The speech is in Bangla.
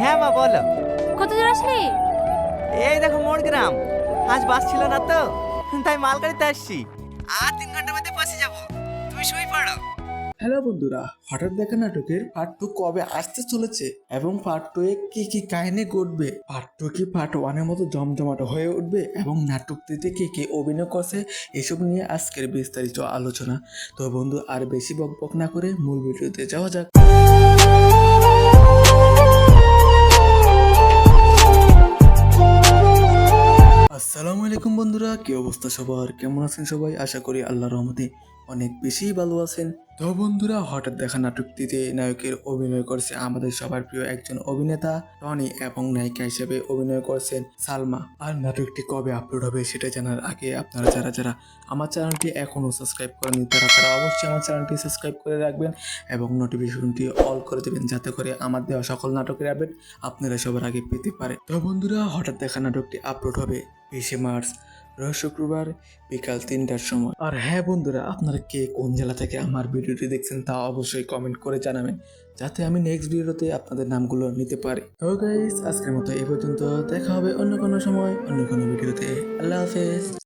হ্যাঁ মা বলো। কত দূর আসলি? এই দেখো মোর গ্রাম। আজ বাস ছিল না তো, তাই মালগাড়িতে আসছি। আর 3 ঘন্টার মধ্যে পৌঁছে যাবো। তুমি শুয়ে পড়ো। হ্যালো বন্ধুরা, হঠাৎ দেখা নাটকের পার্ট 2 কবে আসতে চলেছে এবং পার্ট 2 এ কি কি কাহিনী ঘটবে, পার্ট 2 কি পার্ট 1 এর মতো জমজমাট হয়ে উঠবে এবং নাটকটিতে কে কে অভিনয় করছে এসব নিয়ে আজকের বিস্তারিত আলোচনা। তো বন্ধু আর বেশি বকবক না করে মূল ভিডিওতে যাওয়া যাক। আসসালামু আলাইকুম বন্ধুরা, কি অবস্থা সবার, কেমন আছেন সবাই? আশা করি আল্লাহর রহমতে অনেক বেশি ভালো আছেন। তো বন্ধুরা, হঠাৎ দেখা নাটকটিতে নায়কের অভিনয় করছে আমাদের সবার প্রিয় একজন অভিনেতা টনি এবং নায়িকা হিসেবে অভিনয় করছেন সালমা। আর নাটকটি কবে আপলোড হবে সেটা জানার আগে আপনারা যারা যারা আমার চ্যানেলটি এখনো সাবস্ক্রাইব করেনি তারা অবশ্যই আমার চ্যানেলটি সাবস্ক্রাইব করে রাখবেন এবং নোটিফিকেশনটি অল করে দেবেন, যাতে করে আমার দেওয়া সকল নাটকের আপডেট আপনারা সবার আগে পেতে পারে। তো বন্ধুরা, হঠাৎ দেখা নাটকটি আপলোড হবে 20শে মার্চ, রোজ শুক্রবার বিকাল 3টার সময়। আর হ্যাঁ বন্ধুরা, আপনারা কে কোন জেলা থেকে আমার ভিডিওটি দেখছেন তা অবশ্যই কমেন্ট করে জানাবেন, যাতে আমি নেক্সট ভিডিওতে আপনাদের নামগুলো নিতে পারি। তো গাইস, আজকের মতো এই পর্যন্ত। দেখা হবে অন্য কোনো সময় অন্য কোনো ভিডিওতে। আল্লাহ হাফেজ।